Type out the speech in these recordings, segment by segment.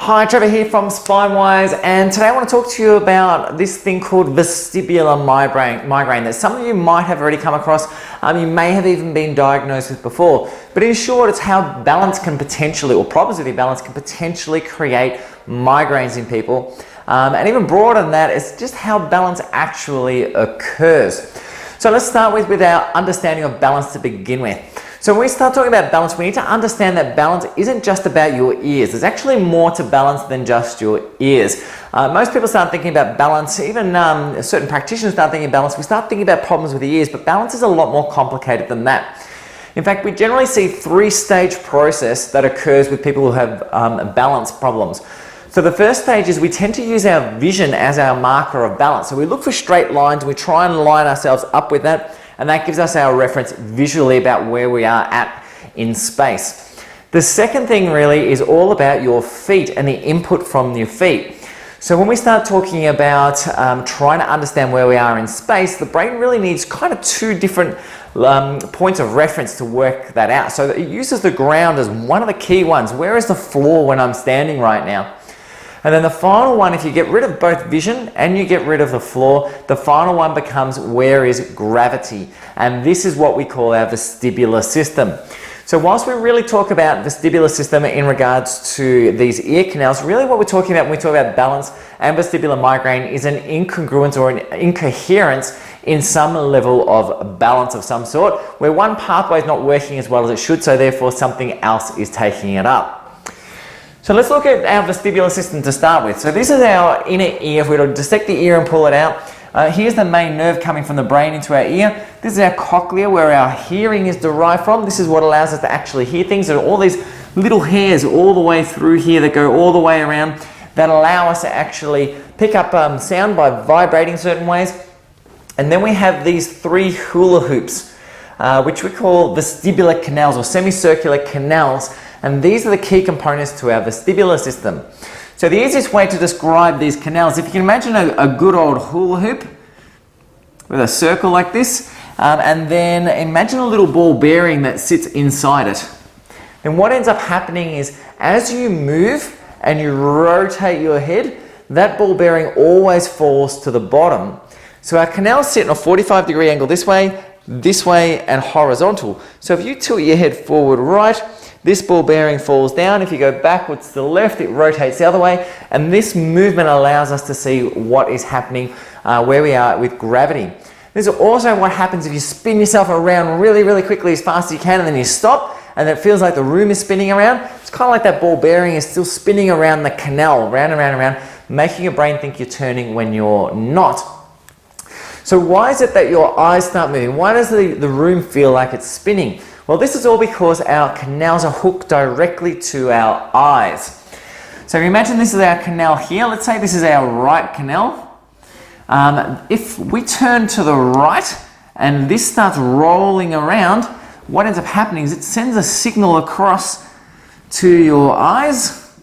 Hi, Trevor here from SpineWise, and today I want to talk to you about this thing called vestibular migraine that some of you might have already come across. You may have even been diagnosed with before. But in short, it's how balance can potentially, or problems with your balance can potentially create migraines in people. And even broader than that, it's just how balance actually occurs. So let's start with our understanding of balance to begin with. So when we start talking about balance, we need to understand that balance isn't just about your ears. There's actually more to balance than just your ears. Most people start thinking about balance, even certain practitioners start thinking balance. We start thinking about problems with the ears, but balance is a lot more complicated than that. In fact, we generally see three-stage process that occurs with people who have balance problems. So the first stage is we tend to use our vision as our marker of balance. So we look for straight lines, we try and line ourselves up with that, and that gives us our reference visually about where we are at in space. The second thing really is all about your feet and the input from your feet. So when we start talking about trying to understand where we are in space, the brain really needs kind of two different points of reference to work that out. So it uses the ground as one of the key ones. Where is the floor when I'm standing right now? And then the final one, if you get rid of both vision and you get rid of the floor, the final one becomes where is gravity? And this is what we call our vestibular system. So whilst we really talk about vestibular system in regards to these ear canals, really what we're talking about when we talk about balance and vestibular migraine is an incongruence or an incoherence in some level of balance of some sort, where one pathway is not working as well as it should, so therefore something else is taking it up. So let's look at our vestibular system to start with. So this is our inner ear. If we were to dissect the ear and pull it out, here's the main nerve coming from the brain into our ear. This is our cochlea, where our hearing is derived from. This is what allows us to actually hear things. There are all these little hairs all the way through here that go all the way around that allow us to actually pick up sound by vibrating certain ways. And then we have these three hula hoops, which we call vestibular canals or semicircular canals. And these are the key components to our vestibular system. So the easiest way to describe these canals, if you can imagine a good old hula hoop with a circle like this, and then imagine a little ball bearing that sits inside it. And what ends up happening is as you move and you rotate your head, that ball bearing always falls to the bottom. So our canals sit in a 45-degree angle this way, and horizontal. So if you tilt your head forward right, this ball bearing falls down. If you go backwards to the left, it rotates the other way. And this movement allows us to see what is happening where we are with gravity. This is also what happens if you spin yourself around really, really quickly as fast as you can, and then you stop, and it feels like the room is spinning around. It's kind of like that ball bearing is still spinning around the canal, round and round and round, making your brain think you're turning when you're not. So why is it that your eyes start moving? Why does the room feel like it's spinning? Well, this is all because our canals are hooked directly to our eyes. So if you imagine this is our canal here, let's say this is our right canal. If we turn to the right and this starts rolling around, what ends up happening is it sends a signal across to your eyes,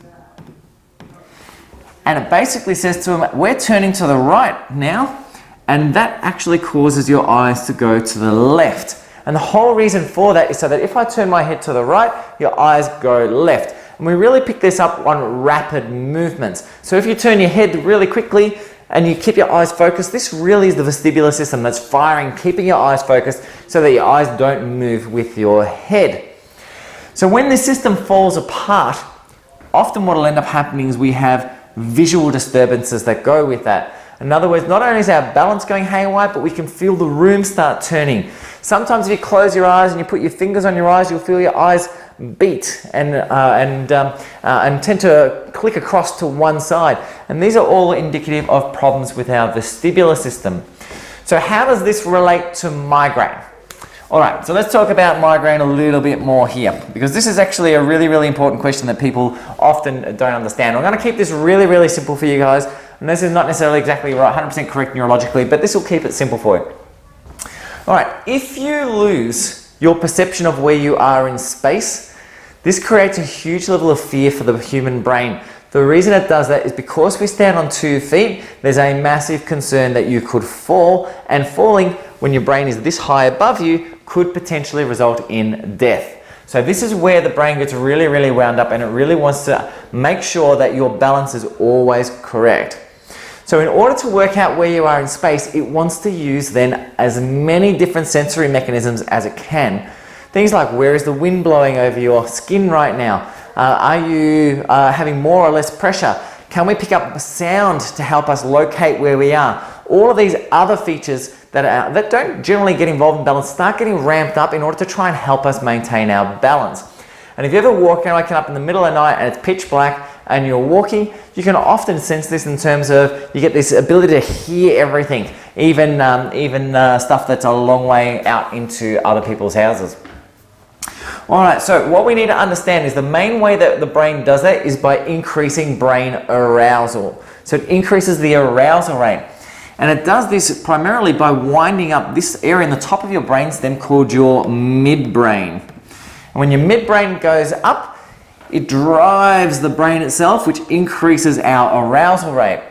and it basically says to them, we're turning to the right now, and that actually causes your eyes to go to the left. And the whole reason for that is so that if I turn my head to the right, your eyes go left. And we really pick this up on rapid movements. So if you turn your head really quickly and you keep your eyes focused, this really is the vestibular system that's firing, keeping your eyes focused so that your eyes don't move with your head. So when this system falls apart, often what will end up happening is we have visual disturbances that go with that. In other words, not only is our balance going haywire, but we can feel the room start turning. Sometimes if you close your eyes and you put your fingers on your eyes, you'll feel your eyes beat and tend to click across to one side. And these are all indicative of problems with our vestibular system. So how does this relate to migraine? All right, so let's talk about migraine a little bit more here, because this is actually a really, really important question that people often don't understand. I'm going to keep this really, really simple for you guys. And this is not necessarily exactly right, 100% correct neurologically, but this will keep it simple for you. All right, if you lose your perception of where you are in space, this creates a huge level of fear for the human brain. The reason it does that is because we stand on 2 feet, there's a massive concern that you could fall, and falling when your brain is this high above you could potentially result in death. So this is where the brain gets really, really wound up, and it really wants to make sure that your balance is always correct. So in order to work out where you are in space, it wants to use then as many different sensory mechanisms as it can. Things like, where is the wind blowing over your skin right now? Are you having more or less pressure? Can we pick up sound to help us locate where we are? All of these other features that don't generally get involved in balance start getting ramped up in order to try and help us maintain our balance. And if you ever waken up in the middle of the night and it's pitch black and you're walking, you can often sense this in terms of you get this ability to hear everything, even stuff that's a long way out into other people's houses. Alright, so what we need to understand is the main way that the brain does that is by increasing brain arousal. So it increases the arousal rate. And it does this primarily by winding up this area in the top of your brain stem called your midbrain. And when your midbrain goes up, it drives the brain itself, which increases our arousal rate.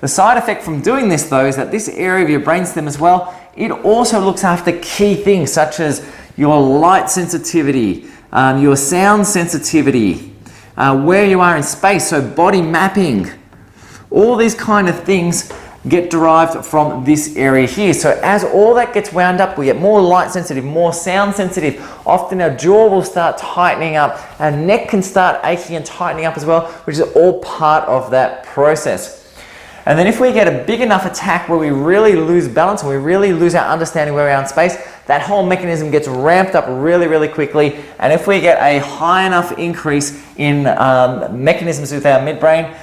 The side effect from doing this, though, is that this area of your brainstem as well, it also looks after key things such as your light sensitivity, your sound sensitivity, where you are in space, so body mapping. All these kind of things get derived from this area here. So as all that gets wound up, we get more light sensitive, more sound sensitive. Often our jaw will start tightening up, our neck can start aching and tightening up as well, which is all part of that process. And then if we get a big enough attack where we really lose balance and we really lose our understanding where we are in space, that whole mechanism gets ramped up really, really quickly. And if we get a high enough increase in mechanisms with our midbrain,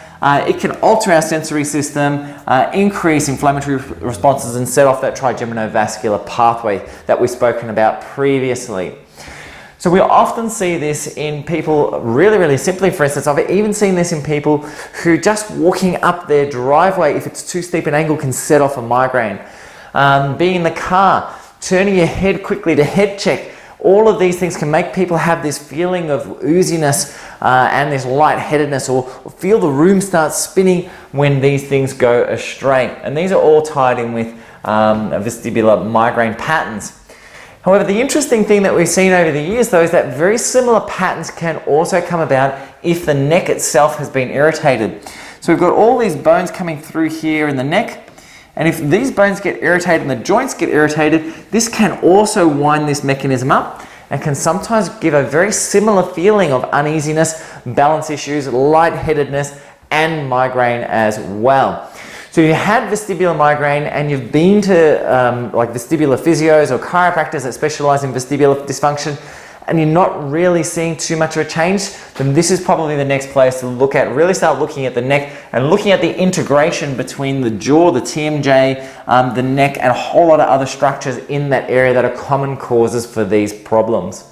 it can alter our sensory system, increase inflammatory responses, and set off that trigeminal-vascular pathway that we've spoken about previously. So we often see this in people really, really simply. For instance, I've even seen this in people who just walking up their driveway, if it's too steep an angle, can set off a migraine. Being in the car, turning your head quickly to head check, all of these things can make people have this feeling of ooziness and this lightheadedness, or feel the room start spinning when these things go astray. And these are all tied in with vestibular migraine patterns. However, the interesting thing that we've seen over the years, though, is that very similar patterns can also come about if the neck itself has been irritated. So we've got all these bones coming through here in the neck, and if these bones get irritated and the joints get irritated, this can also wind this mechanism up and can sometimes give a very similar feeling of uneasiness, balance issues, lightheadedness, and migraine as well. So if you had vestibular migraine and you've been to like vestibular physios or chiropractors that specialize in vestibular dysfunction, and you're not really seeing too much of a change, then this is probably the next place to look at. Really start looking at the neck and looking at the integration between the jaw, the TMJ, the neck, and a whole lot of other structures in that area that are common causes for these problems.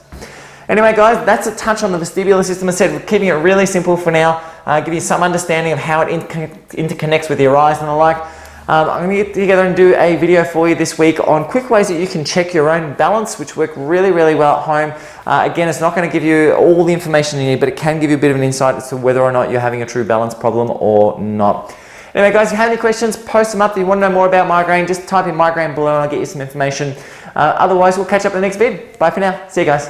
Anyway, guys, that's a touch on the vestibular system. I said, we're keeping it really simple for now. Give you some understanding of how it interconnects with your eyes and the like. I'm going to get together and do a video for you this week on quick ways that you can check your own balance, which work really, really well at home. Again, it's not going to give you all the information you need, but it can give you a bit of an insight as to whether or not you're having a true balance problem or not. Anyway, guys, if you have any questions, post them up. If you want to know more about migraine, just type in migraine below and I'll get you some information. Otherwise, we'll catch up in the next vid. Bye for now. See you guys.